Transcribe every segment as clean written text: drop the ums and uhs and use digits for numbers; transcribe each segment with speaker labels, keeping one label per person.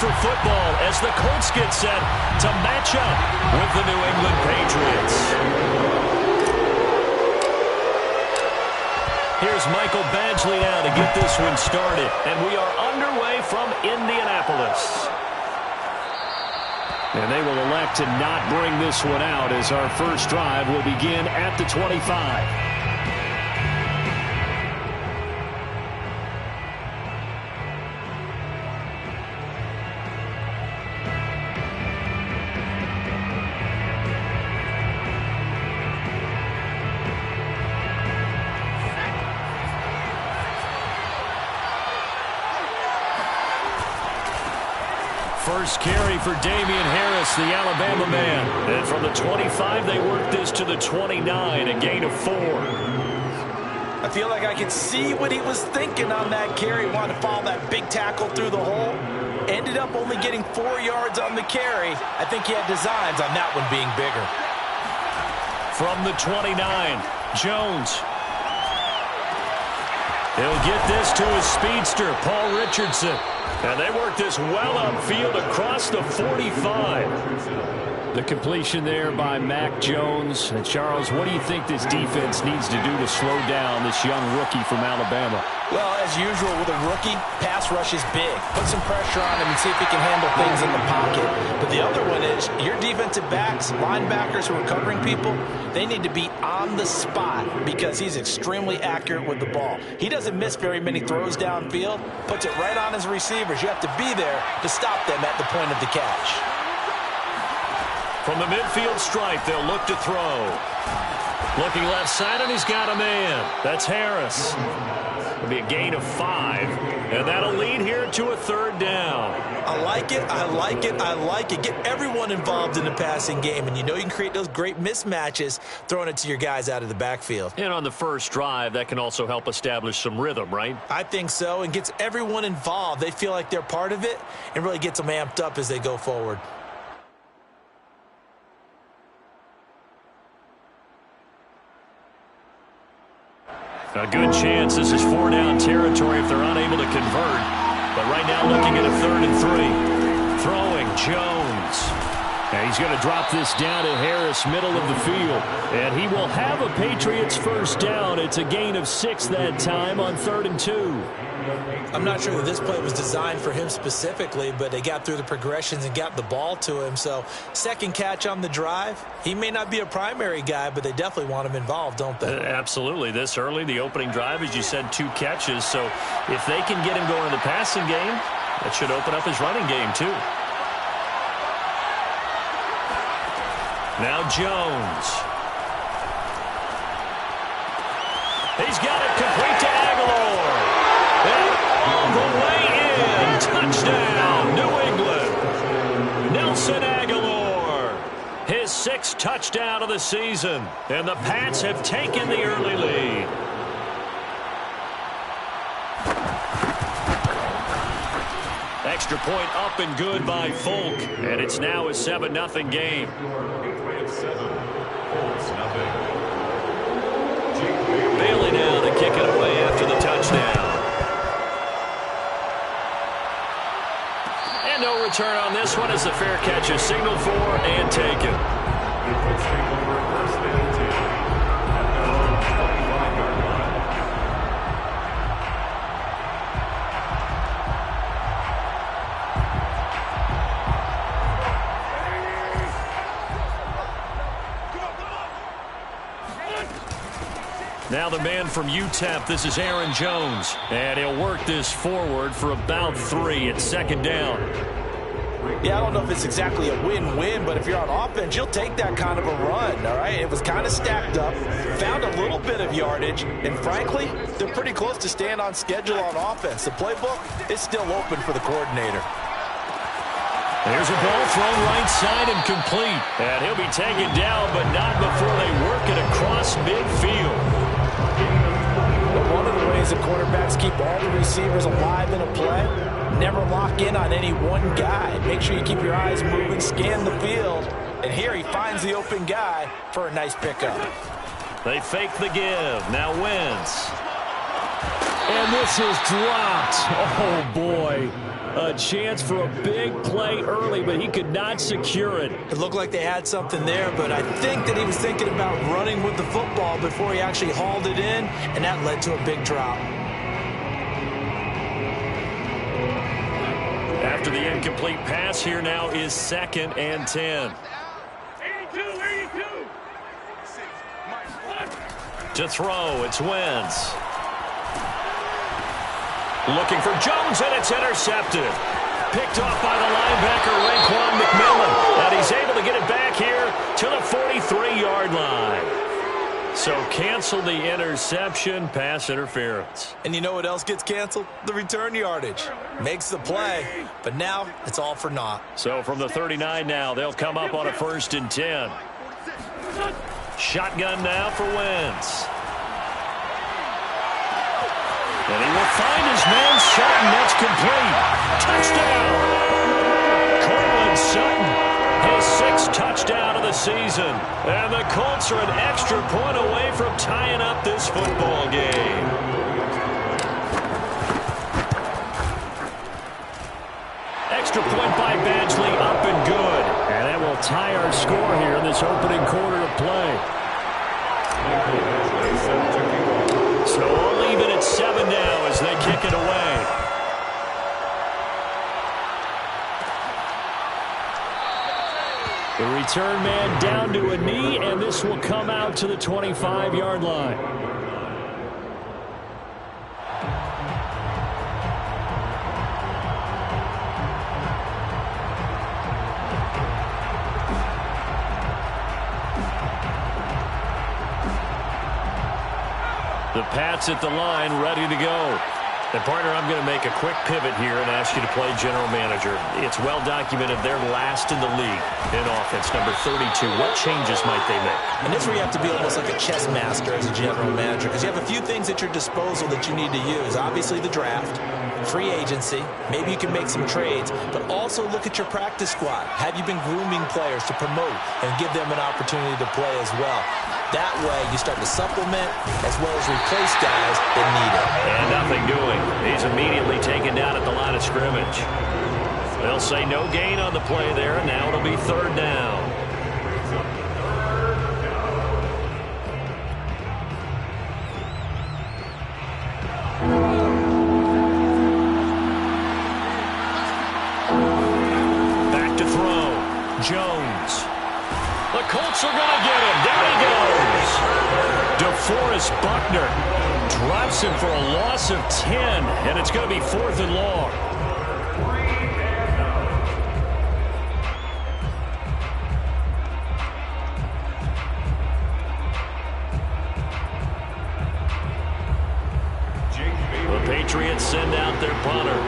Speaker 1: for football as the Colts get set to match up with the New England Patriots. Here's Michael Badgley now to get this one started. And we are underway from Indianapolis. And they will elect to not bring this one out as our first drive will begin at the 25. First carry for Damian Harris, the Alabama man. And from the 25, they work this to the 29, a gain of 4.
Speaker 2: I feel like I can see what he was thinking on that carry. Wanted to follow that big tackle through the hole. Ended up only getting 4 yards on the carry. I think he had designs on that one being bigger.
Speaker 1: From the 29, Jones. He'll get this to his speedster, Paul Richardson. And they work this well upfield across the 45. The completion there by Mac Jones. And Charles, what do you think this defense needs to do to slow down this young rookie from Alabama?
Speaker 2: Well, as usual with a rookie, pass rush is big. Put some pressure on him and see if he can handle things in the pocket. But the other one is your defensive backs, linebackers who are covering people, they need to be on the spot because he's extremely accurate with the ball. He doesn't miss very many throws downfield, puts it right on his receivers. You have to be there to stop them at the point of the catch.
Speaker 1: From the midfield stripe, they'll look to throw. Looking left side, and he's got a man. That's Harris. It'll be a gain of 5, and that'll lead here to a 3rd down.
Speaker 2: I like it, I like it, I like it. Get everyone involved in the passing game, and you know you can create those great mismatches throwing it to your guys out of the backfield.
Speaker 1: And on the first drive, that can also help establish some rhythm, right?
Speaker 2: I think so, and gets everyone involved. They feel like they're part of it, and really gets them amped up as they go forward.
Speaker 1: A good chance this is 4-down territory if they're unable to convert. But right now looking at a 3rd and 3. Throwing Jones. And he's going to drop this down to Harris, middle of the field. And he will have a Patriots first down. It's a gain of 6 that time on 3rd and 2.
Speaker 2: I'm not sure that this play was designed for him specifically, but they got through the progressions and got the ball to him. So second catch on the drive. He may not be a primary guy, but they definitely want him involved, don't they?
Speaker 1: Absolutely. This early, the opening drive, as you said, 2 catches. So if they can get him going in the passing game, that should open up his running game too. Now Jones. He's got it complete to Aguilar. And all the way in. Touchdown, New England. Nelson Aguilar. His 6th touchdown of the season. And the Pats have taken the early lead. Extra point up and good by Folk. And it's now a 7-0 game. Bailey now to kick it away after the touchdown. And no return on this one as the fair catch is signaled for and taken. Now the man from UTEP, this is Aaron Jones. And he'll work this forward for about 3 at 2nd down.
Speaker 2: Yeah, I don't know if it's exactly a win-win, but if you're on offense, you'll take that kind of a run, all right? It was kind of stacked up, found a little bit of yardage, and frankly, they're pretty close to staying on schedule on offense. The playbook is still open for the coordinator.
Speaker 1: There's a ball thrown right side and complete. And he'll be taken down, but not before they work it across midfield.
Speaker 2: One of the ways that quarterbacks keep all the receivers alive in a play, never lock in on any one guy. Make sure you keep your eyes moving, scan the field. And here he finds the open guy for a nice pickup.
Speaker 1: They fake the give. Now Wentz. And this is dropped. Oh, boy. A chance for a big play early, but he could not secure it.
Speaker 2: It looked like they had something there, but I think that he was thinking about running with the football before he actually hauled it in, and that led to a big drop.
Speaker 1: After the incomplete pass, here now is 2nd and 10.
Speaker 3: 82.
Speaker 1: To throw, it's Wentz. Looking for Jones, and it's intercepted. Picked off by the linebacker, Raekwon McMillan. And he's able to get it back here to the 43-yard line. So cancel the interception, pass interference.
Speaker 2: And you know what else gets canceled? The return yardage. Makes the play, but now it's all for naught.
Speaker 1: So from the 39 now, they'll come up on a 1st and 10. Shotgun now for Wentz. And he will find his man Sutton. That's complete. Touchdown. Cortland Sutton, his 6th touchdown of the season. And the Colts are an extra point away from tying up this football game. Extra point by Badgley, up and good. And that will tie our score here in this opening quarter of play. So we'll leave it at 7 now as they kick it away. The return man down to a knee, and this will come out to the 25-yard line. The Pats at the line, ready to go. And, partner, I'm going to make a quick pivot here and ask you to play general manager. It's well documented they're last in the league in offense, number 32. What changes might they make?
Speaker 2: And this is where you have to be almost like a chess master as a general manager, because you have a few things at your disposal that you need to use. Obviously, the draft, free agency, maybe you can make some trades, but also look at your practice squad. Have you been grooming players to promote and give them an opportunity to play as well? That way, you start to supplement as well as replace guys that need it.
Speaker 1: And nothing doing. He's immediately taken down at the line of scrimmage. They'll say no gain on the play there, and now it'll be 3rd down. Back to throw. Jones. The Colts are going to get him. Down he goes. DeForest Buckner drops him for a loss of 10, and it's going to be 4th and long. The Patriots send out their punter.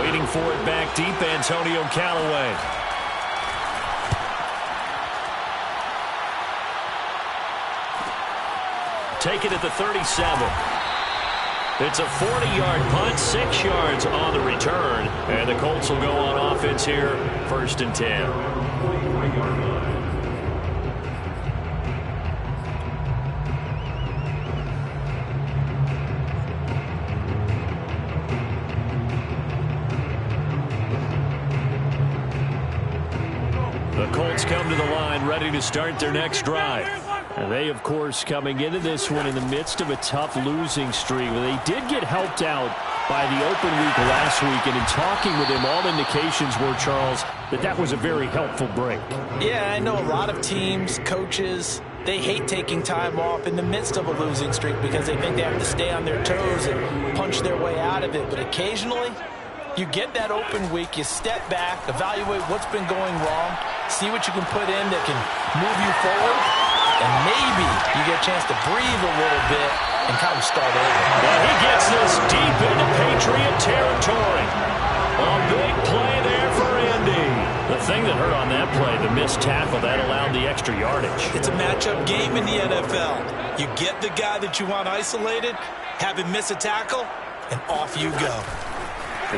Speaker 1: Waiting for it back deep, Antonio Callaway. Take it at the 37. It's a 40-yard punt, 6 yards on the return. And the Colts will go on offense here, 1st and 10. The Colts come to the line, ready to start their next drive. And they, of course, coming into this one in the midst of a tough losing streak. They did get helped out by the open week last week, and in talking with him, all indications were, Charles, that was a very helpful break.
Speaker 2: Yeah, I know a lot of teams, coaches, they hate taking time off in the midst of a losing streak because they think they have to stay on their toes and punch their way out of it. But occasionally, you get that open week, you step back, evaluate what's been going wrong, see what you can put in that can move you forward, and maybe you get a chance to breathe a little bit and kind of start over.
Speaker 1: And he gets this deep into Patriot territory. A big play there for Indy. The thing that hurt on that play, the missed tackle, that allowed the extra yardage.
Speaker 2: It's a matchup game in the NFL. You get the guy that you want isolated, have him miss a tackle, and off you go.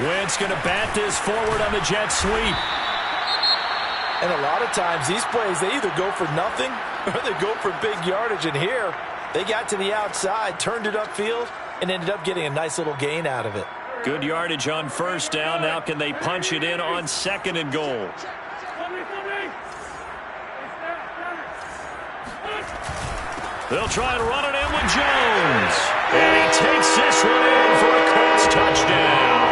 Speaker 1: Wentz going to bat this forward on the jet sweep.
Speaker 2: And a lot of times, these plays, they either go for nothing or they go for big yardage. And here, they got to the outside, turned it upfield, and ended up getting a nice little gain out of it.
Speaker 1: Good yardage on first down. Now can they punch it in on 2nd and goal? They'll try and run it in with Jones. And he takes this one in for a Colts touchdown.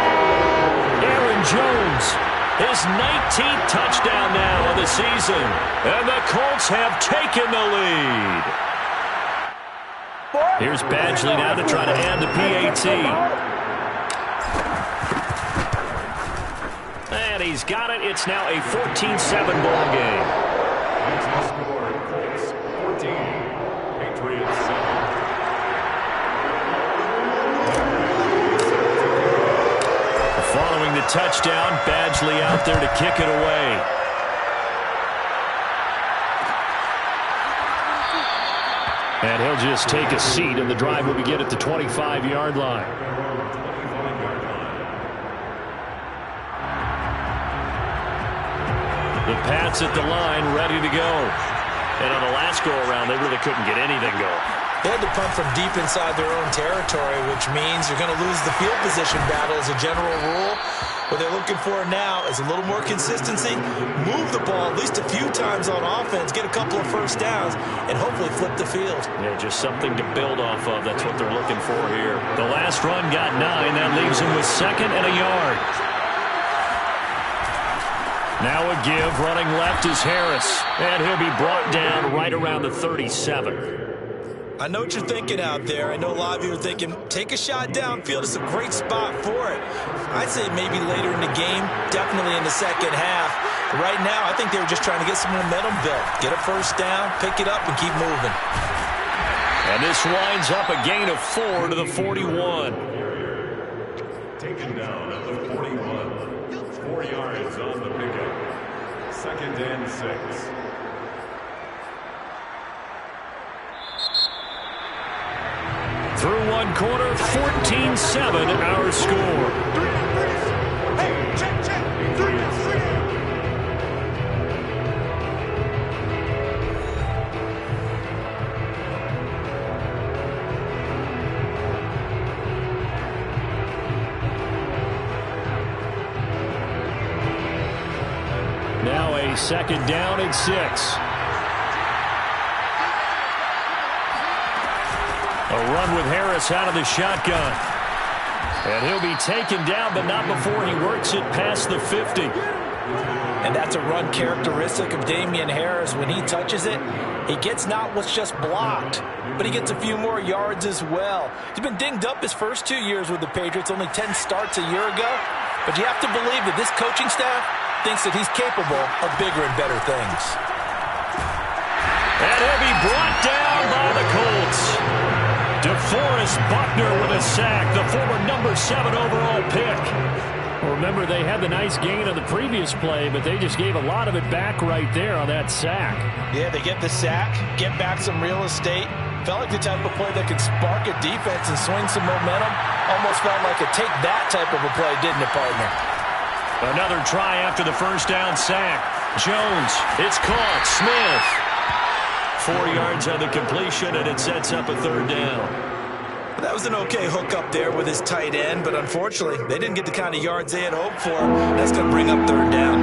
Speaker 1: Aaron Jones, his 19th touchdown now of the season. And the Colts have taken the lead. Here's Badgley now to try to add the PAT. And he's got it. It's now a 14-7 ball game. Following the touchdown, Badgley out there to kick it away. And he'll just take a seat, and the drive will begin at the 25-yard line. The Pats at the line, ready to go. And on the last go-around, they really couldn't get anything going.
Speaker 2: They had to punt from deep inside their own territory, which means you're going to lose the field position battle as a general rule. What they're looking for now is a little more consistency, move the ball at least a few times on offense, get a couple of first downs, and hopefully flip the field.
Speaker 1: Yeah, just something to build off of. That's what they're looking for here. The last run got 9. That leaves him with 2nd and a yard. Now a give. Running left is Harris. And he'll be brought down right around the 37.
Speaker 2: I know what you're thinking out there. I know a lot of you are thinking, take a shot downfield. It's a great spot for it. I'd say maybe later in the game, definitely in the second half. But right now, I think they were just trying to get some momentum built. Get a first down, pick it up, and keep moving.
Speaker 1: And this winds up a gain of 4 to the 41.
Speaker 4: Taken down at the 41. 4 yards on the pickup. 2nd and 6.
Speaker 1: Through one quarter, 14-7 our score.
Speaker 3: Hey, check, check. 3 and 3.
Speaker 1: Now a 2nd down and 6. A run with Harris out of the shotgun. And he'll be taken down, but not before he works it past the 50.
Speaker 2: And that's a run characteristic of Damian Harris. When he touches it, he gets not what's just blocked, but he gets a few more yards as well. He's been dinged up his first 2 years with the Patriots, only 10 starts a year ago. But you have to believe that this coaching staff thinks that he's capable of bigger and better things.
Speaker 1: And he'll be brought down by the Colts. DeForest Buckner with a sack, the former number 7 overall pick. Well, remember, they had the nice gain on the previous play, but they just gave a lot of it back right there on that sack.
Speaker 2: Yeah, they get the sack, get back some real estate. Felt like the type of play that could spark a defense and swing some momentum. Almost felt like a take that type of a play, didn't it, partner?
Speaker 1: Another try after the first down sack. Jones, it's caught. Smith. 4 yards on the completion, and it sets up a 3rd down.
Speaker 2: That was an okay hook up there with his tight end, but unfortunately, they didn't get the kind of yards they had hoped for. That's going to bring up 3rd down.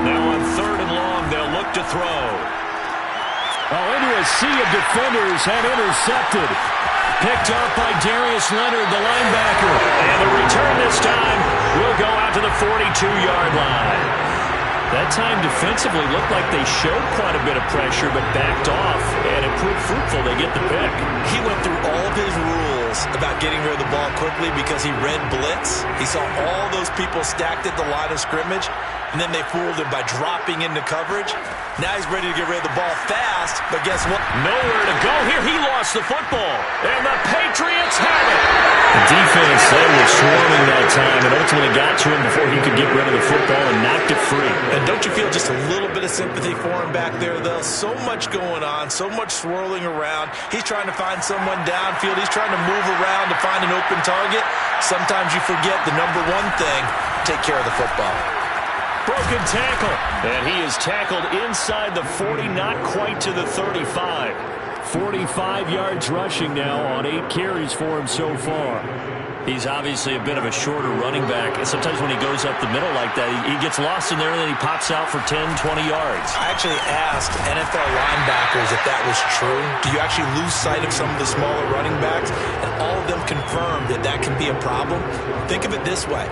Speaker 1: Now on 3rd and long, they'll look to throw. Oh, into a sea of defenders and intercepted. Picked up by Darius Leonard, the linebacker. And the return this time will go out to the 42-yard line. That time defensively looked like they showed quite a bit of pressure but backed off, and it proved fruitful. They get the pick.
Speaker 2: He went through all of his rules about getting rid of the ball quickly because he read blitz. He saw all those people stacked at the line of scrimmage, and then they fooled him by dropping into coverage. Now he's ready to get rid of the ball fast, but guess what?
Speaker 1: Nowhere to go here. He lost the football, and the Patriots have it. The defense, they were swarming that time and ultimately got to him before he could get rid of the football and knocked it free.
Speaker 2: And don't you feel just a little bit of sympathy for him back there, though? So much going on, so much swirling around. He's trying to find someone downfield. He's trying to move around to find an open target. Sometimes you forget the number one thing, take care of the football.
Speaker 1: Broken tackle. And he is tackled inside the 40, not quite to the 35. 45 yards rushing now on 8 carries for him so far. He's obviously a bit of a shorter running back. And sometimes when he goes up the middle like that, he gets lost in there and then he pops out for 10, 20 yards.
Speaker 2: I actually asked NFL linebackers if that was true. Do you actually lose sight of some of the smaller running backs? And all of them confirmed that that can be a problem. Think of it this way.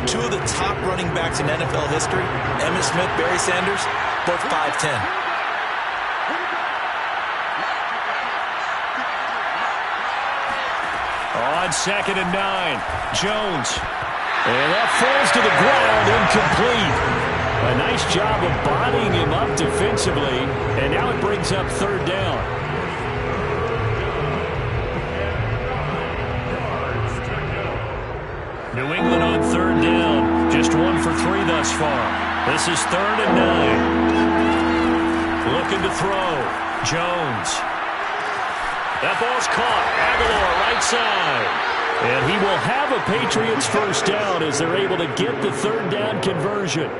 Speaker 2: 2 of the top running backs in NFL history, Emmitt Smith, Barry Sanders, both 5'10".
Speaker 1: On 2nd and 9, Jones. And that falls to the ground, incomplete. A nice job of bodying him up defensively, and now it brings up 3rd down. New England on 3rd down. Just 1 for 3 thus far. This is 3rd and 9. Looking to throw. Jones. That ball's caught. Aguilar, right side. And he will have a Patriots first down as they're able to get the 3rd down conversion.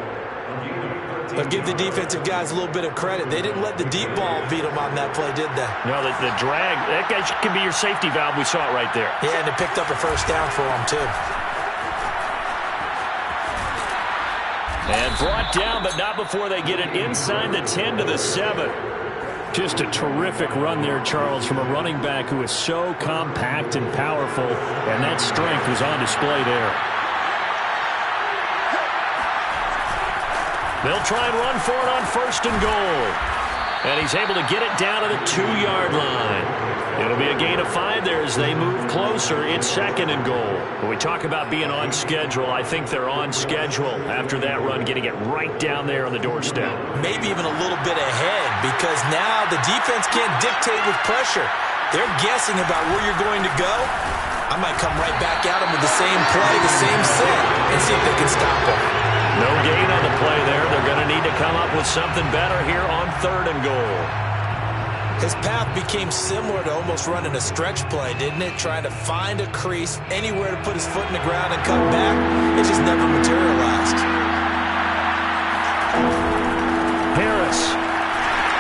Speaker 2: I'll give the defensive guys a little bit of credit. They didn't let the deep ball beat them on that play, did they?
Speaker 1: No, the drag, that guy can be your safety valve. We saw it right there.
Speaker 2: Yeah, and it picked up a first down for them, too.
Speaker 1: And brought down, but not before they get it inside the 10 to the 7. Just a terrific run there, Charles, from a running back who is so compact and powerful, and that strength was on display there. They'll try and run for it on 1st and goal. And he's able to get it down to the 2-yard line. It'll be a gain of 5 there as they move closer. It's 2nd and goal. When we talk about being on schedule, I think they're on schedule after that run, getting it right down there on the doorstep.
Speaker 2: Maybe even a little bit ahead, because now the defense can't dictate with pressure. They're guessing about where you're going to go. I might come right back at them with the same play, the same set, and see if they can stop them.
Speaker 1: No gain on the play there. They're going to need to come up with something better here on 3rd and goal.
Speaker 2: His path became similar to almost running a stretch play, didn't it? Trying to find a crease, anywhere to put his foot in the ground and cut back. It just never materialized.
Speaker 1: Harris.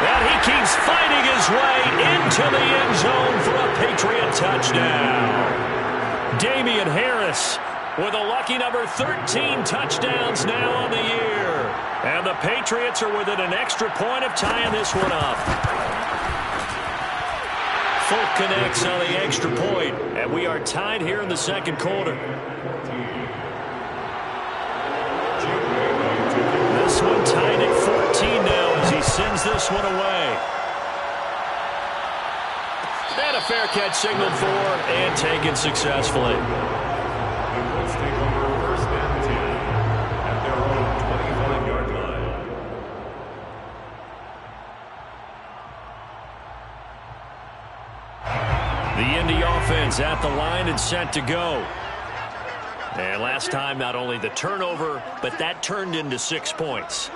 Speaker 1: And he keeps fighting his way into the end zone for a Patriot touchdown. Damian Harris with a lucky number 13 touchdowns now on the year. And the Patriots are within an extra point of tying this one up. Folk connects on the extra point, and we are tied here in the 2nd quarter. This one tied at 14 now as he sends this one away. And a fair catch signaled for and taken successfully. The Indy offense at the line and set to go. And last time, not only the turnover, but that turned into 6 points.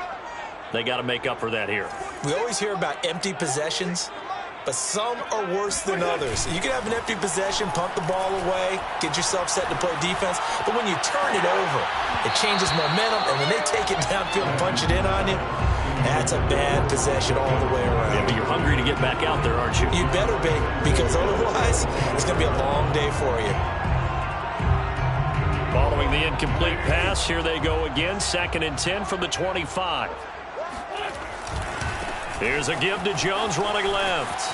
Speaker 1: They got to make up for that here.
Speaker 2: We always hear about empty possessions, but some are worse than others. You can have an empty possession, punt the ball away, get yourself set to play defense, but when you turn it over, it changes momentum, and when they take it downfield and punch it in on you, that's a bad possession all the way around.
Speaker 1: Yeah, but you're hungry to get back out there, aren't you?
Speaker 2: You better be, because otherwise, it's going to be a long day for you.
Speaker 1: Following the incomplete pass, here they go again, 2nd and 10 from the 25. Here's a give to Jones running left.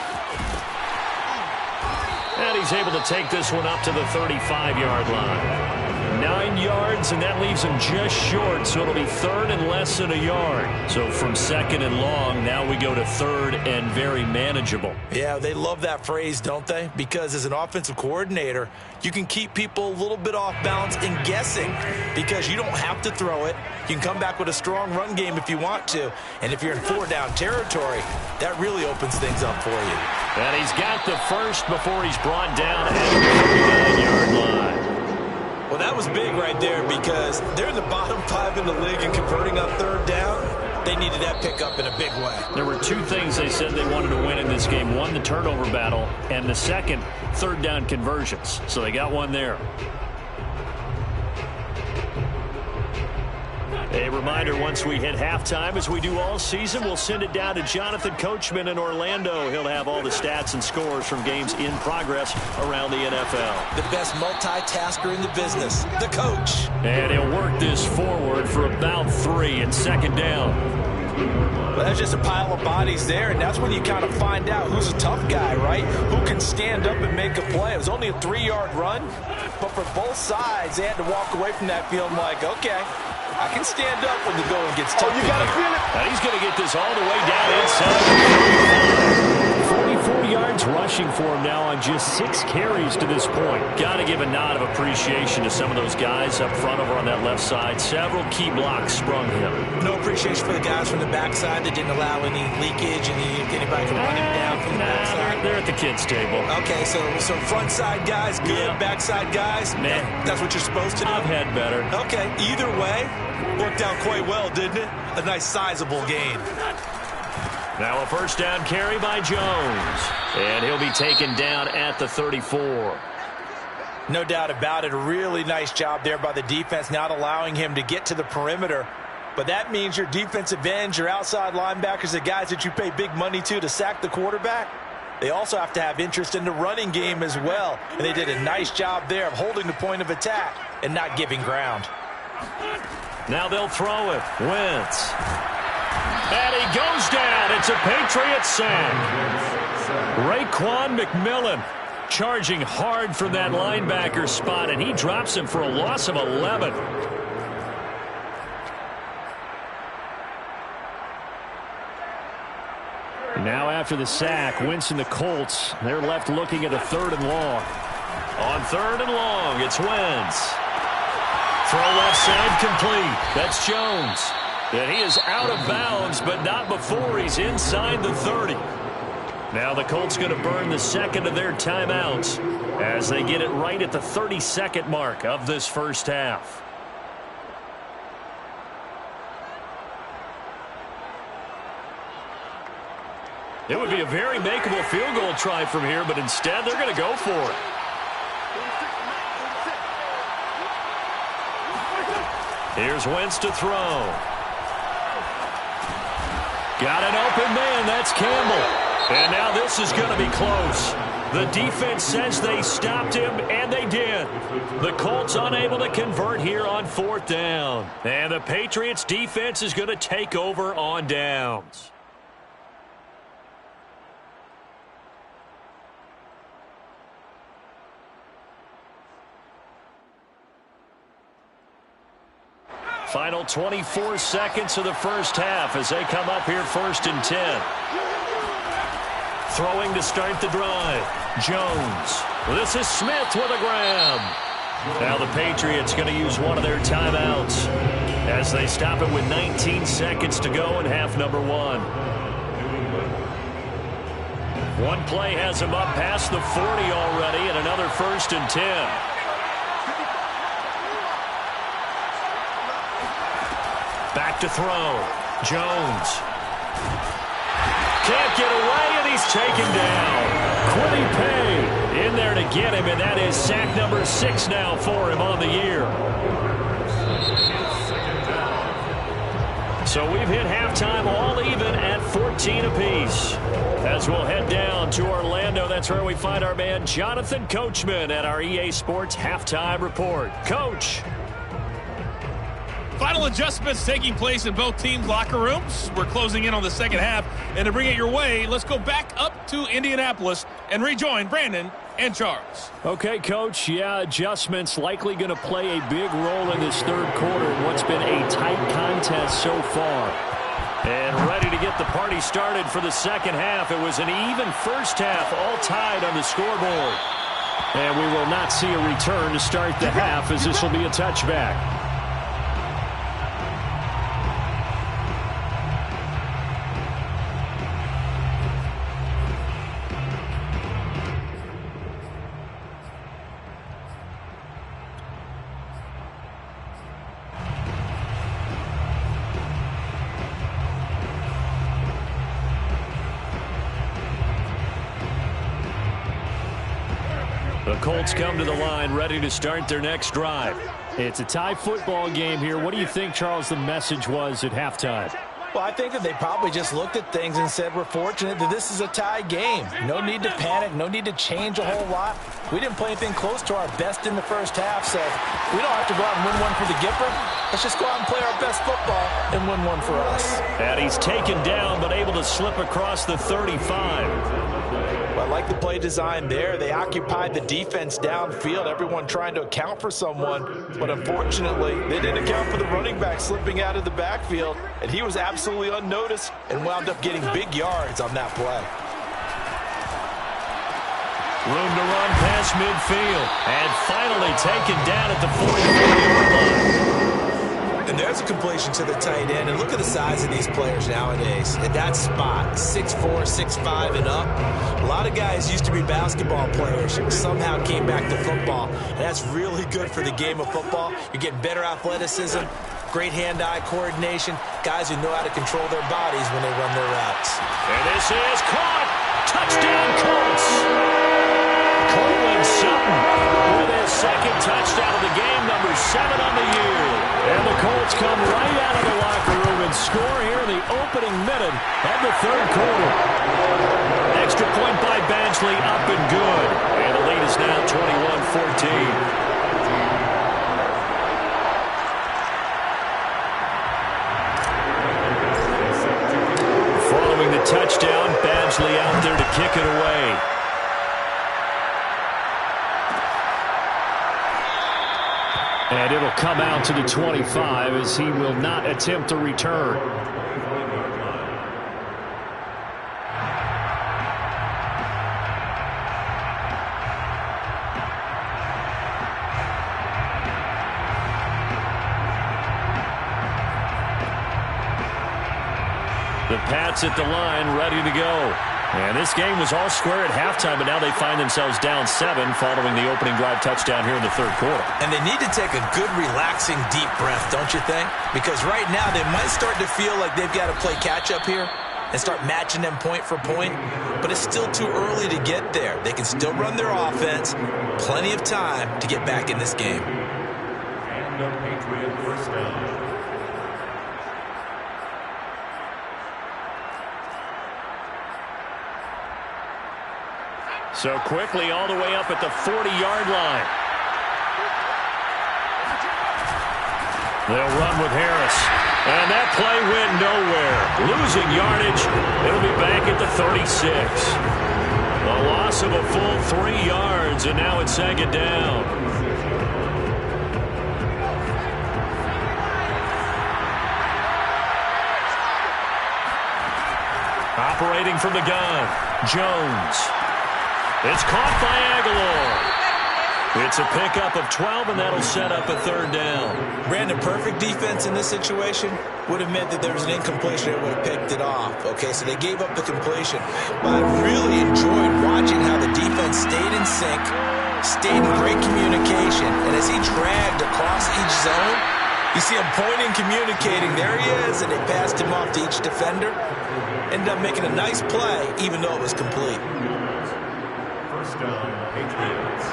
Speaker 1: And he's able to take this one up to the 35-yard line. 9 yards, and that leaves him just short, so it'll be 3rd and less than a yard. So from 2nd and long, now we go to 3rd and very manageable.
Speaker 2: Yeah, they love that phrase, don't they? Because as an offensive coordinator, you can keep people a little bit off balance and guessing because you don't have to throw it. You can come back with a strong run game if you want to. And if you're in 4-down territory, that really opens things up for you.
Speaker 1: And he's got the first before he's brought down at the 39-yard line.
Speaker 2: Well, that was big right there because they're in the bottom 5 in the league and converting on 3rd down. They needed that pickup in a big way.
Speaker 1: There were 2 things they said they wanted to win in this game. One, the turnover battle, and the second, 3rd down conversions. So they got one there. A reminder, once we hit halftime, as we do all season, we'll send it down to Jonathan Coachman in Orlando. He'll have all the stats and scores from games in progress around the NFL.
Speaker 2: The best multitasker in the business, the coach.
Speaker 1: And he'll work this forward for about 3 and second down.
Speaker 2: Well, that's just a pile of bodies there, and that's when you kind of find out who's a tough guy, right? Who can stand up and make a play. It was only a 3-yard run, but for both sides, they had to walk away from that feeling like, okay, I can stand up when the going gets tough.
Speaker 3: You got to feel it.
Speaker 1: And he's going to get this all the way down inside. 44 yards rushing for him now on just 6 carries to this point. Got to give a nod of appreciation to some of those guys up front over on that left side. Several key blocks sprung him.
Speaker 2: No appreciation for the guys from the backside that didn't allow any leakage, anybody from running down from the backside.
Speaker 1: They're at the kids' table.
Speaker 2: Okay, so front side guys, good.
Speaker 1: Yeah.
Speaker 2: Backside guys, that's what you're supposed to do.
Speaker 1: I've had better.
Speaker 2: Okay, either way, worked out quite well, didn't it? A nice sizable gain.
Speaker 1: Now a first down carry by Jones. And he'll be taken down at the 34.
Speaker 2: No doubt about it. A really nice job there by the defense, not allowing him to get to the perimeter. But that means your defensive ends, your outside linebackers, the guys that you pay big money to sack the quarterback, they also have to have interest in the running game as well. And they did a nice job there of holding the point of attack and not giving ground.
Speaker 1: Now they'll throw it. Wentz. And he goes down. It's a Patriots sack. Raekwon McMillan charging hard from that linebacker spot, and he drops him for a loss of 11. Now after the sack, Wentz and the Colts, they're left looking at a 3rd and long. On 3rd and long, it's Wentz. Throw left side complete. That's Jones. And he is out of bounds, but not before he's inside the 30. Now the Colts going to burn the second of their timeouts as they get it right at the 32nd mark of this first half. It would be a very makeable field goal try from here, but instead they're going to go for it. Here's Wentz to throw. Got an open man. That's Campbell. And now this is going to be close. The defense says they stopped him, and they did. The Colts unable to convert here on 4th down. And the Patriots defense is going to take over on downs. Final 24 seconds of the first half as they come up here 1st and 10. Throwing to start the drive. Jones. This is Smith with a grab. Now the Patriots going to use one of their timeouts as they stop it with 19 seconds to go in half number 1. One play has them up past the 40 already, and another 1st and 10. Back to throw. Jones. Can't get away, and he's taken down. Quiddy Pay in there to get him, and that is sack number 6 now for him on the year. So we've hit halftime all even at 14 apiece. As we'll head down to Orlando, that's where we find our man Jonathan Coachman at our EA Sports Halftime Report. Coach.
Speaker 5: Final adjustments taking place in both teams' locker rooms. We're closing in on the second half. And to bring it your way, let's go back up to Indianapolis and rejoin Brandon and Charles.
Speaker 1: Okay, Coach. Yeah, adjustments likely going to play a big role in this third quarter in what's been a tight contest so far. And ready to get the party started for the second half. It was an even first half, all tied on the scoreboard. And we will not see a return to start the half, as this will be a touchback. The Colts come to the line, ready to start their next drive.
Speaker 6: It's a tie football game here. What do you think, Charles, the message was at halftime?
Speaker 2: Well, I think that they probably just looked at things and said, we're fortunate that this is a tie game. No need to panic. No need to change a whole lot. We didn't play anything close to our best in the first half, so we don't have to go out and win one for the Gipper. Let's just go out and play our best football and win one for us.
Speaker 1: And he's taken down, but able to slip across the 35.
Speaker 2: Well, I like the play design there. They occupied the defense downfield, everyone trying to account for someone. But unfortunately, they didn't account for the running back slipping out of the backfield. And he was absolutely unnoticed and wound up getting big yards on that play.
Speaker 1: Room to run past midfield. And finally taken down at the 44-yard line.
Speaker 2: And there's a completion to the tight end. And look at the size of these players nowadays. At that spot, 6'4", 6'5", and up. A lot of guys used to be basketball players. Somehow came back to football. And that's really good for the game of football. You're getting better athleticism, great hand-eye coordination, guys who know how to control their bodies when they run their routes.
Speaker 1: And this is caught. Touchdown, Colts. Courtland Sutton with his second touchdown of the game, number 7 on the year. And the Colts come right out of the locker room and score here in the opening minute of the third quarter. Extra point by Badgley, up and good. And the lead is now 21-14. Following the touchdown, Badgley out there to kick it away. And it'll come out to the 25 as he will not attempt to return. The Pats at the line, ready to go. And this game was all square at halftime, but now they find themselves down 7 following the opening drive touchdown here in the third quarter.
Speaker 2: And they need to take a good, relaxing, deep breath, don't you think? Because right now they might start to feel like they've got to play catch-up here and start matching them point for point. But it's still too early to get there. They can still run their offense. Plenty of time to get back in this game.
Speaker 4: And the Patriot first down.
Speaker 1: So quickly all the way up at the 40-yard line. They'll run with Harris. And that play went nowhere. Losing yardage. It'll be back at the 36. A loss of a full 3 yards, and now it's second down. Operating from the gun, Jones. It's caught by Aguilar. It's a pickup of 12, and that'll set up a third down.
Speaker 2: Brandon, perfect defense in this situation would have meant that there was an incompletion that would have picked it off. Okay, so they gave up the completion. But I really enjoyed watching how the defense stayed in sync, stayed in great communication. And as he dragged across each zone, you see him pointing, communicating. There he is, and they passed him off to each defender. Ended up making a nice play, even though it was complete.
Speaker 4: First down, Patriots.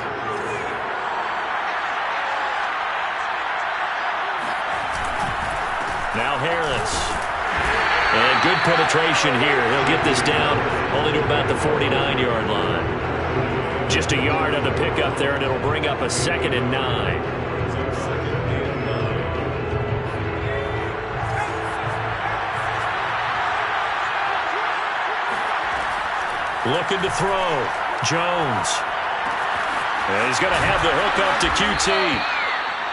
Speaker 1: Now Harris. And good penetration here. He'll get this down only to about the 49-yard line. Just a yard on the pickup there, and it'll bring up a 2nd and 9. Looking to throw. Jones. And he's going to have the hook up to QT.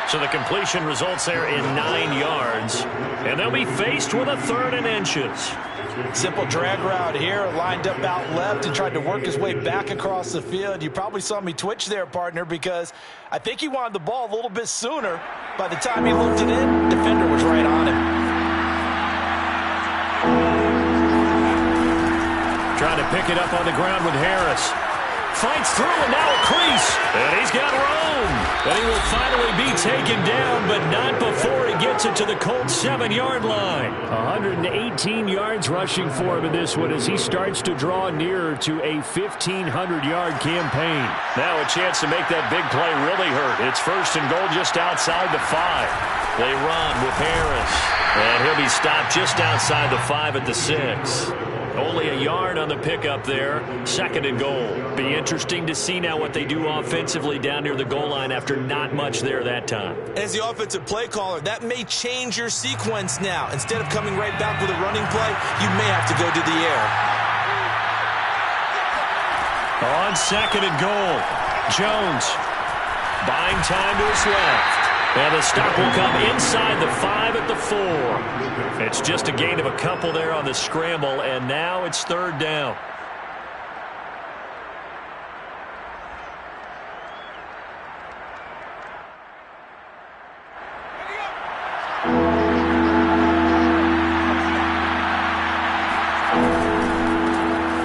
Speaker 1: So the completion results there in 9 yards. And they'll be faced with a 3rd and inches.
Speaker 2: Simple drag route here, lined up out left and tried to work his way back across the field. You probably saw me twitch there, partner, because I think he wanted the ball a little bit sooner. By the time he looked it in, defender was right on him.
Speaker 1: Trying to pick it up on the ground with Harris. Fights through, and now a crease. And he's got room. But he will finally be taken down, but not before he gets it to the Colts 7-yard line.
Speaker 6: 118 yards rushing for him in this one as he starts to draw nearer to a 1,500-yard campaign.
Speaker 1: Now a chance to make that big play really hurt. It's first and goal just outside the 5. They run with Harris. And he'll be stopped just outside the 5 at the 6. Only a yard on the pickup there. Second and goal. Be interesting to see now what they do offensively down near the goal line after not much there that time.
Speaker 2: As the offensive play caller, that may change your sequence now. Instead of coming right back with a running play, you may have to go to the air.
Speaker 1: On second and goal, Jones buying time to his left. And the stop will come inside the 5 at the 4. It's just a gain of a couple there on the scramble, and now it's third down.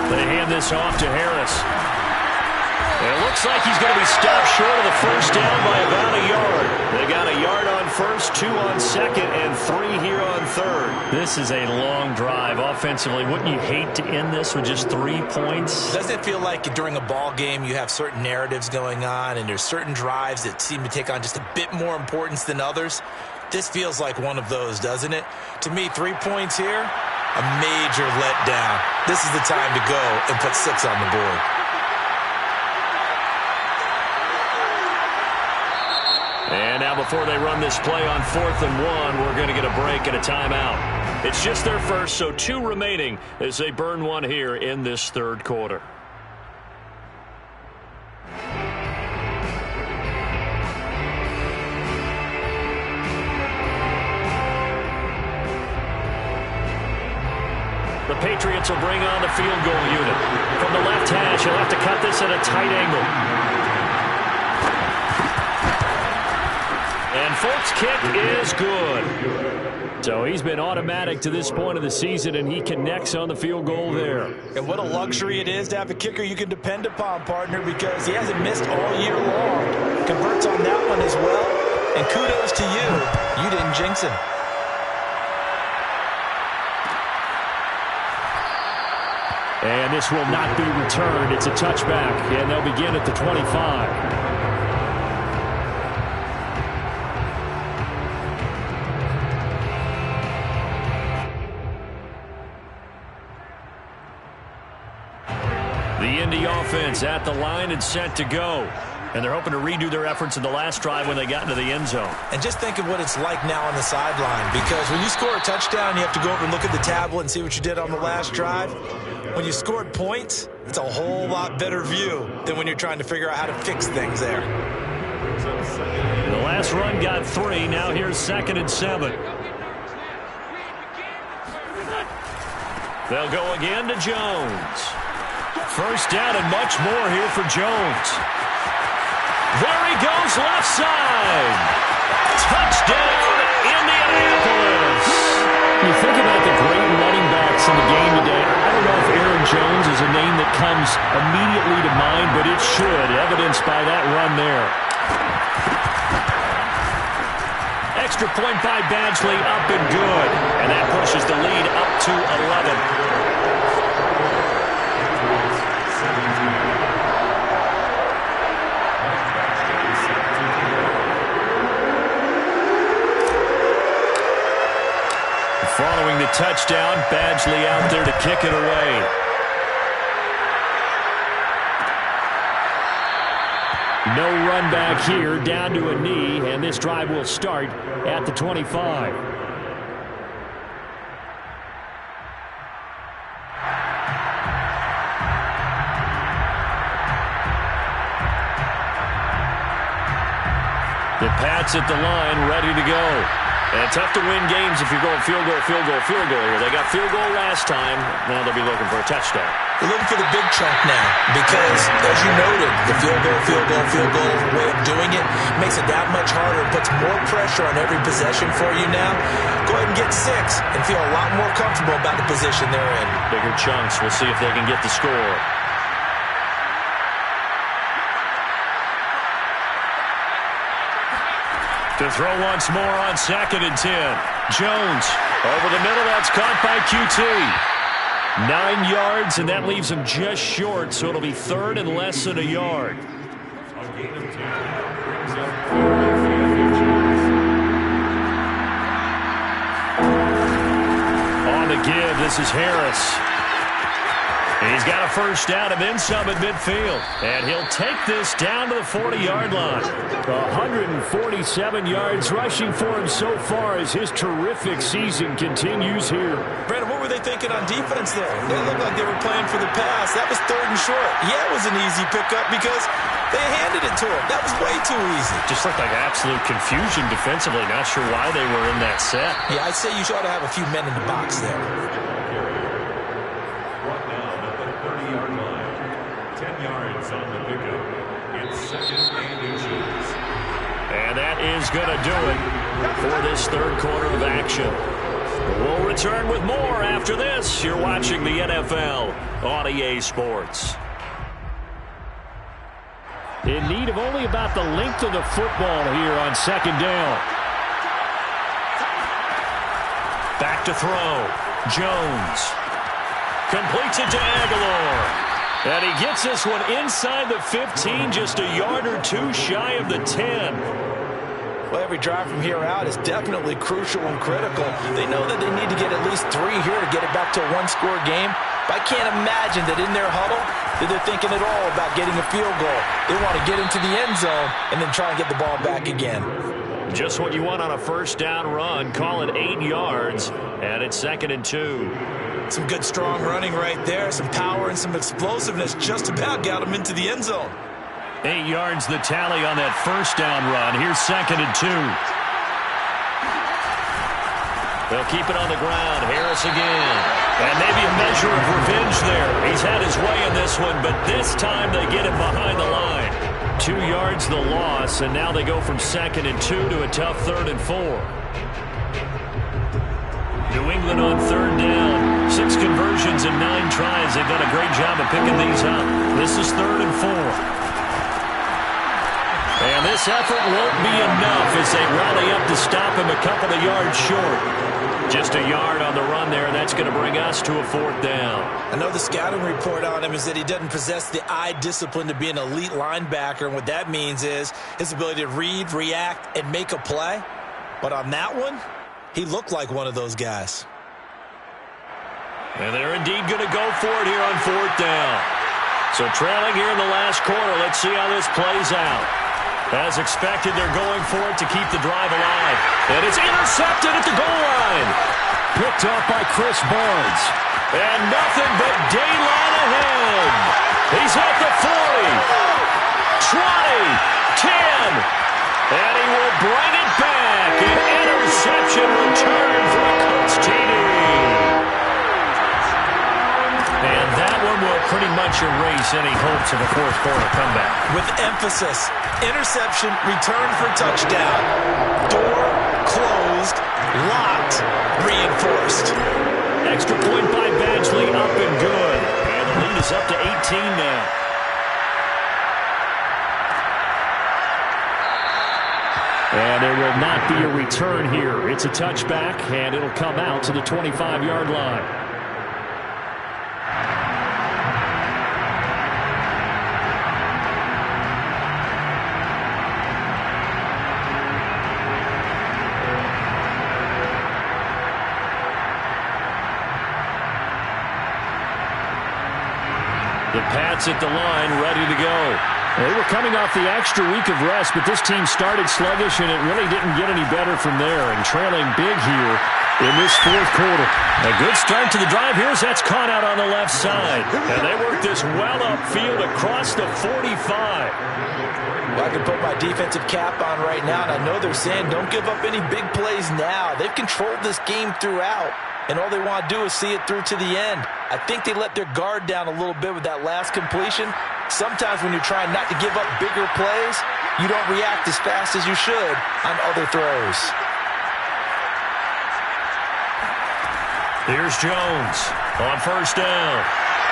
Speaker 1: They hand this off to Harris. It looks like he's going to be stopped short of the first down by about a yard. They got a yard on first, 2 on second, and 3 here on third. This is a long drive offensively. Wouldn't you hate to end this with just 3 points?
Speaker 2: Doesn't it feel like during a ball game you have certain narratives going on and there's certain drives that seem to take on just a bit more importance than others? This feels like one of those, doesn't it? To me, 3 points here, a major letdown. This is the time to go and put 6 on the board.
Speaker 1: And now before they run this play on 4th and 1, we're going to get a break and a timeout. It's just their first, so 2 remaining as they burn 1 here in this third quarter. The Patriots will bring on the field goal unit. From the left hash, he'll have to cut this at a tight angle. And Folk's kick is good.
Speaker 6: So he's been automatic to this point of the season, and he connects on the field goal there.
Speaker 2: And what a luxury it is to have a kicker you can depend upon, partner, because he hasn't missed all year long. Converts on that one as well. And kudos to you. You didn't jinx him.
Speaker 6: And this will not be returned. It's a touchback, and they'll begin at the 25. The Indy offense at the line and set to go. And they're hoping to redo their efforts in the last drive when they got into the end zone.
Speaker 2: And just think of what it's like now on the sideline, because when you score a touchdown, you have to go over and look at the tablet and see what you did on the last drive. When you scored points, it's a whole lot better view than when you're trying to figure out how to fix things there.
Speaker 1: The last run got 3. Now here's 2nd and 7. They'll go again to Jones. First down and much more here for Jones. There he goes left side. Touchdown, Indianapolis.
Speaker 6: You think about the great running backs in the game today. I don't know if Aaron Jones is a name that comes immediately to mind, but it should, evidenced by that run there.
Speaker 1: Extra point by Badgley, up and good. And that pushes the lead up to 11. Following the touchdown, Badgley out there to kick it away.
Speaker 6: No run back here, down to a knee, and this drive will start at the 25.
Speaker 1: The Pats at the line, ready to go. And tough to win games if you're going field goal, field goal, field goal here. They got field goal last time. Now they'll be looking for a touchdown.
Speaker 2: They're looking for the big chunk now because, as you noted, the field goal way of doing it makes it that much harder and puts more pressure on every possession for you now. Go ahead and get 6 and feel a lot more comfortable about the position they're in.
Speaker 1: Bigger chunks. We'll see if they can get the score. To throw once more on 2nd and 10. Jones over the middle. That's caught by QT. 9 yards, and that leaves him just short, so it'll be 3rd and less than a yard.
Speaker 4: A gain of 10 brings up 4th and 5 inches.
Speaker 1: On the give, this is Harris. He's got a first down and then some at midfield. And he'll take this down to the 40-yard line.
Speaker 6: 147 yards rushing for him so far as his terrific season continues here.
Speaker 2: Brandon, what were they thinking on defense there? They looked like they were playing for the pass. That was 3rd and short. Yeah, it was an easy pickup because they handed it to him. That was way too easy.
Speaker 1: Just looked like absolute confusion defensively. Not sure why they were in that set.
Speaker 2: Yeah, I'd say you ought to have a few men in the box there.
Speaker 4: Brought down at the 30-yard line. 10 yards on the pickup. It's 2nd and inches.
Speaker 1: And that is going to do it for this 3rd quarter of action. We'll return with more after this. You're watching the NFL on EA Sports.
Speaker 6: In need of only about the length of the football here on 2nd down.
Speaker 1: Back to throw. Jones completes it to Aguilar. And he gets this one inside the 15, just a yard or two shy of the 10.
Speaker 2: Well, every drive from here out is definitely crucial and critical. They know that they need to get at least 3 here to get it back to a one-score game. But I can't imagine that in their huddle that they're thinking at all about getting a field goal. They want to get into the end zone and then try and get the ball back again.
Speaker 1: Just what you want on a first down run. Call it 8 yards, and it's 2nd and 2.
Speaker 2: Some good, strong running right there. Some power and some explosiveness. Just about got him into the end zone.
Speaker 1: 8 yards the tally on that first down run. Here's 2nd and 2. They'll keep it on the ground. Harris again. And maybe a measure of revenge there. He's had his way in this one, but this time they get him behind the line. 2 yards the loss, and now they go from 2nd and 2 to a tough 3rd and 4. New England on 3rd down. 6 conversions and 9 tries. They've done a great job of picking these up. This is 3rd and 4. And this effort won't be enough as they rally up to stop him a couple of yards short. Just a yard on the run there. That's going to bring us to a 4th down.
Speaker 2: I know the scouting report on him is that he doesn't possess the eye discipline to be an elite linebacker. And what that means is his ability to read, react, and make a play. But on that one, he looked like one of those guys.
Speaker 1: And they're indeed going to go for it here on 4th down. So trailing here in the last quarter. Let's see how this plays out. As expected, they're going for it to keep the drive alive. And it's intercepted at the goal line.
Speaker 6: Picked off by Chris Barnes.
Speaker 1: And nothing but daylight ahead. He's at the 40, 20, 10. And he will bring it back. An interception return for a Colts TD. And that one will pretty much erase any hopes of a 4th quarter comeback.
Speaker 2: With emphasis, interception, return for touchdown. Door closed, locked, reinforced.
Speaker 1: Extra point by Badgley, up and good. And the lead is up to 18 now.
Speaker 6: And there will not be a return here. It's a touchback, and it'll come out to the 25-yard line.
Speaker 1: The Pats at the line, ready to go.
Speaker 6: They were coming off the extra week of rest, but this team started sluggish, and it really didn't get any better from there. And trailing big here in this 4th quarter.
Speaker 1: A good start to the drive here as that's caught out on the left side. And they work this well upfield across the 45.
Speaker 2: Well, I can put my defensive cap on right now, and I know they're saying don't give up any big plays now. They've controlled this game throughout, and all they want to do is see it through to the end. I think they let their guard down a little bit with that last completion. Sometimes when you're trying not to give up bigger plays, you don't react as fast as you should on other throws.
Speaker 1: Here's Jones on 1st down.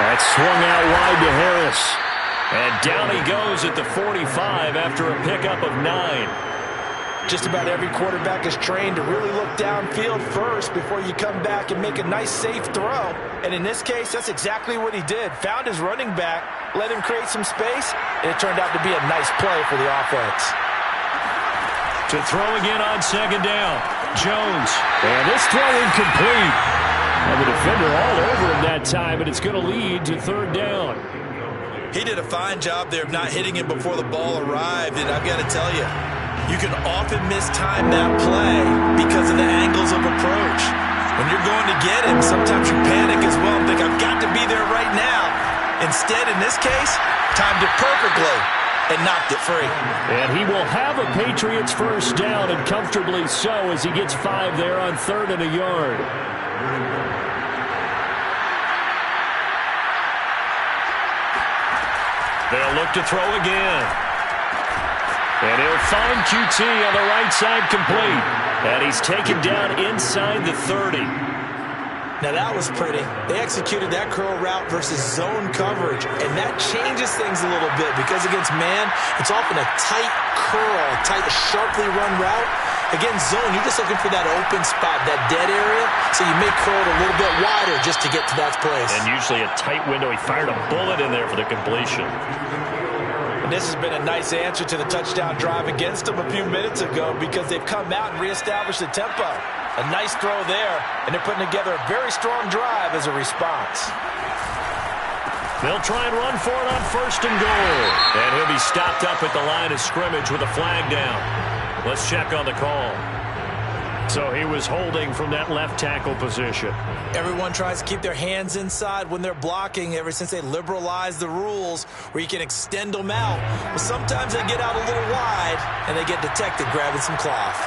Speaker 6: That swung out wide to Harris.
Speaker 1: And down he goes at the 45 after a pickup of 9.
Speaker 2: Just about every quarterback is trained to really look downfield first before you come back and make a nice, safe throw. And in this case, that's exactly what he did. Found his running back, let him create some space, and it turned out to be a nice play for the offense.
Speaker 1: To throw again on second down. Jones. And this throw incomplete. And the defender all over him that time, and it's going to lead to third down.
Speaker 2: He did a fine job there of not hitting him before the ball arrived, and I've got to tell you, you can often mistime that play because of the angles of approach. When you're going to get him, sometimes you panic as well and think, I've got to be there right now. Instead, in this case, timed it perfectly and knocked it free.
Speaker 1: And he will have a Patriots first down, and comfortably so, as he gets 5 there on 3rd and a yard. They'll look to throw again. And he'll find QT on the right side complete. And he's taken down inside the 30.
Speaker 2: Now that was pretty. They executed that curl route versus zone coverage, and that changes things a little bit because against man, it's often a tight curl, a tight, sharply run route. Against zone, you're just looking for that open spot, that dead area, so you may curl it a little bit wider just to get to that place.
Speaker 1: And usually a tight window. He fired a bullet in there for the completion.
Speaker 2: And this has been a nice answer to the touchdown drive against them a few minutes ago because they've come out and reestablished the tempo. A nice throw there, and they're putting together a very strong drive as a response.
Speaker 1: They'll try and run for it on 1st and goal. And he'll be stopped up at the line of scrimmage with a flag down. Let's check on the call. So he was holding from that left tackle position.
Speaker 2: Everyone tries to keep their hands inside when they're blocking ever since they liberalized the rules where you can extend them out. But sometimes they get out a little wide, and they get detected grabbing some cloth.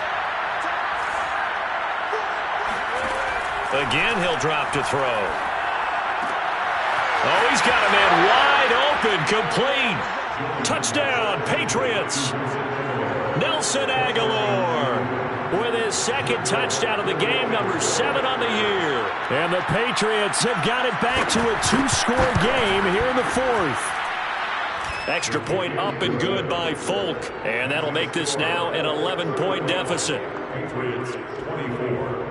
Speaker 1: Again, he'll drop to throw. Oh, he's got a man wide open, complete. Touchdown, Patriots. Nelson Aguilar with his 2nd touchdown of the game, number 7 on the year. And the Patriots have got it back to a 2-score game here in the 4th. Extra point up and good by Folk. And that'll make this now an 11-point deficit.
Speaker 4: Patriots 24.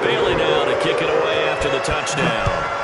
Speaker 1: Bailey now to kick it away after the touchdown.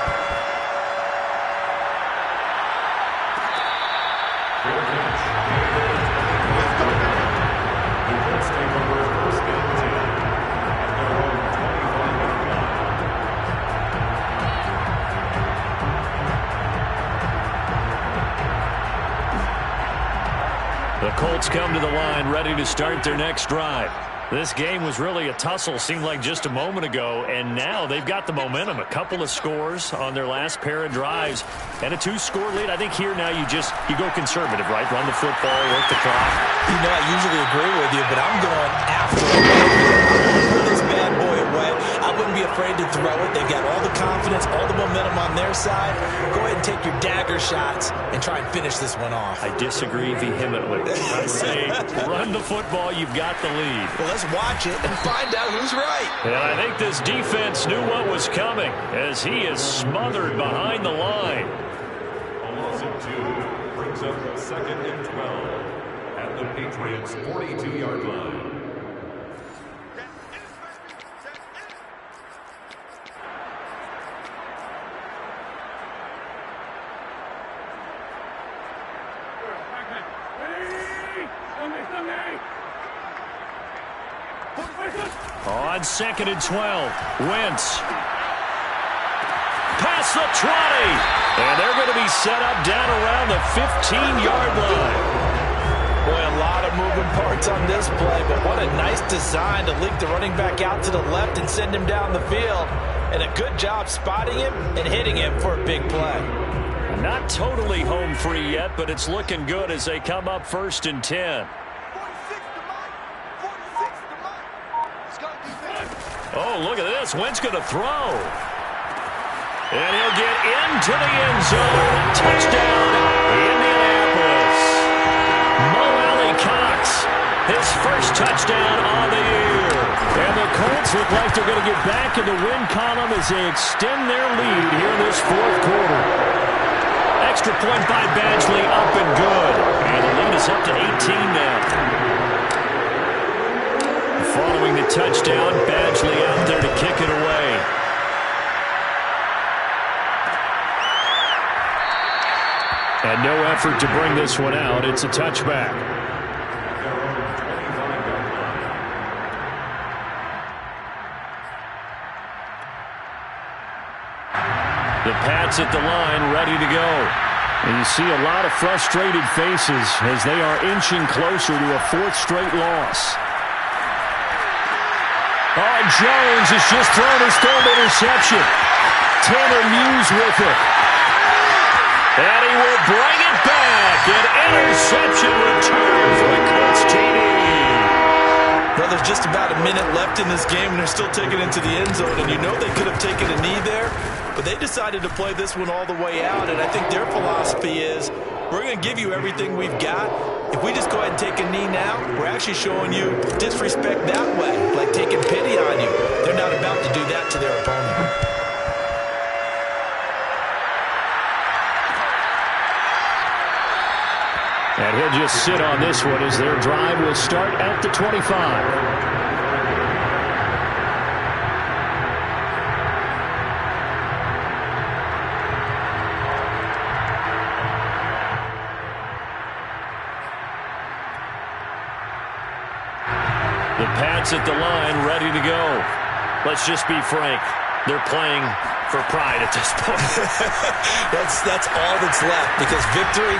Speaker 1: The Colts come to the line ready to start their next drive. This game was really a tussle, seemed like just a moment ago, and now they've got the momentum. A couple of scores on their last pair of drives, and a 2-score lead. I think here now you go conservative, right? Run the football, work the clock.
Speaker 2: You know, I usually agree with you, but I'm going after it. Put this bad boy away. I wouldn't be afraid to throw it. They've got all the confidence, all the momentum on their side. Go ahead and take your dagger shots and try and finish this one off.
Speaker 1: I disagree vehemently. I say run the football. You've got the lead.
Speaker 2: Well, let's watch it and find out who's right.
Speaker 1: And I think this defense knew what was coming as he is smothered behind the line.
Speaker 4: Almost at 2. Brings up 2nd and 12 at the Patriots' 42-yard line.
Speaker 1: On 2nd and 12, Wentz. Past the 20. And they're going to be set up down around the 15-yard line.
Speaker 2: Boy, a lot of moving parts on this play, but what a nice design to leak the running back out to the left and send him down the field. And a good job spotting him and hitting him for a big play.
Speaker 1: Not totally home free yet, but it's looking good as they come up 1st and 10. Oh, look at this. Wentz going to throw. And he'll get into the end zone. Touchdown, Indianapolis. Mo Alley-Cox, his first touchdown on the year. And the Colts look like they're going to get back in the win column as they extend their lead here in this 4th quarter. Extra point by Badgley, up and good. And the lead is
Speaker 6: It's up to 18 now. Following the touchdown, Badgley out there to kick it away. And no effort to bring this one out. It's a touchback. The Pats at the line, ready to go. And you see a lot of frustrated faces as they are inching closer to a fourth straight loss. Oh, Jones has just thrown his third interception. Tanner Muse with it. And he will bring it back. An interception return for the Colts TD.
Speaker 2: Well, there's just about a minute left in this game, and they're still taking it into the end zone. And you know they could have taken a knee there, but they decided to play this one all the way out. And I think their philosophy is, we're going to give you everything we've got. If we just go ahead and take a knee now, we're actually showing you disrespect that way, like taking pity on you. They're not about to do that to their opponent.
Speaker 6: And he'll just sit on this one as their drive will start at the 25. The Pats at the line, ready to go. Let's just be frank. They're playing for pride at this point.
Speaker 2: That's all that's left, because victory,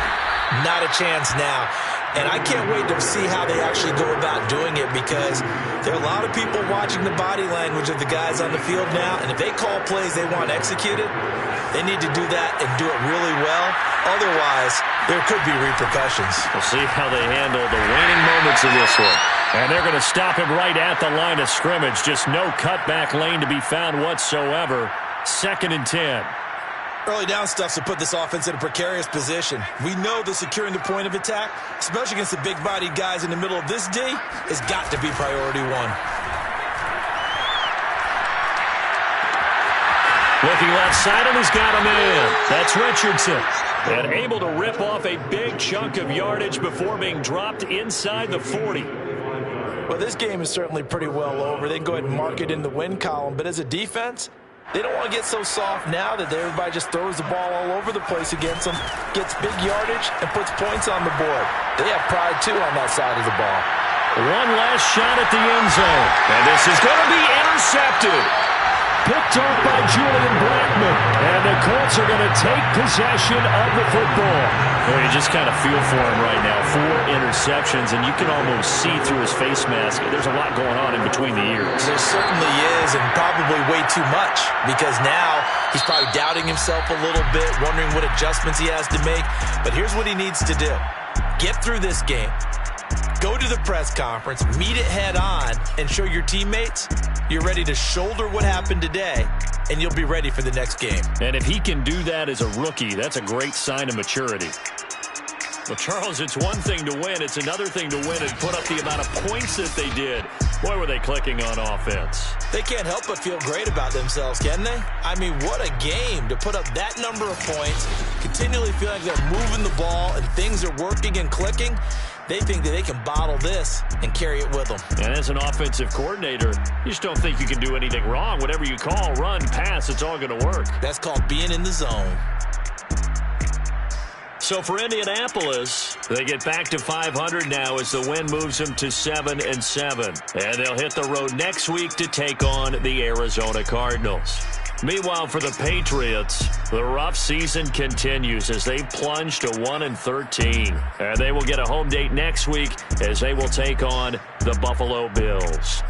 Speaker 2: not a chance now. And I can't wait to see how they actually go about doing it, because there are a lot of people watching the body language of the guys on the field now, and if they call plays they want executed, they need to do that and do it really well. Otherwise, there could be repercussions.
Speaker 6: We'll see how they handle the waning moments of this one. And they're going to stop him right at the line of scrimmage. Just no cutback lane to be found whatsoever. 2nd and 10.
Speaker 2: Early down stuff to put this offense in a precarious position. We know that securing the point of attack, especially against the big-bodied guys in the middle of this D, has got to be priority one.
Speaker 6: Looking left side, and he's got him in. That's Richardson. And able to rip off a big chunk of yardage before being dropped inside the 40.
Speaker 2: Well, this game is certainly pretty well over. They can go ahead and mark it in the win column. But as a defense, they don't want to get so soft now that everybody just throws the ball all over the place against them, gets big yardage, and puts points on the board. They have pride, too, on that side of the ball.
Speaker 6: One last shot at the end zone. And this is going to be intercepted. Picked off by Julian Blackmon. And the Colts are going to take possession of the football. Well, you just kind of feel for him right now. 4 interceptions, and you can almost see through his face mask. There's a lot going on in between the ears.
Speaker 2: There certainly is, and probably way too much, because now he's probably doubting himself a little bit, wondering what adjustments he has to make. But here's what he needs to do. Get through this game. Go to the press conference, meet it head on, and show your teammates you're ready to shoulder what happened today, and you'll be ready for the next game.
Speaker 6: And if he can do that as a rookie, that's a great sign of maturity. Well, Charles, it's one thing to win. It's another thing to win and put up the amount of points that they did. Boy, were they clicking on offense.
Speaker 2: They can't help but feel great about themselves, can they? I mean, what a game to put up that number of points, continually feel like they're moving the ball and things are working and clicking. They think that they can bottle this and carry it with them.
Speaker 6: And as an offensive coordinator, you just don't think you can do anything wrong. Whatever you call, run, pass, it's all going to work.
Speaker 2: That's called being in the zone.
Speaker 6: So for Indianapolis, they get back to 500 now as the win moves them to 7-7. And they'll hit the road next week to take on the Arizona Cardinals. Meanwhile, for the Patriots, the rough season continues as they plunge to 1-13. And they will get a home date next week as they will take on the Buffalo Bills.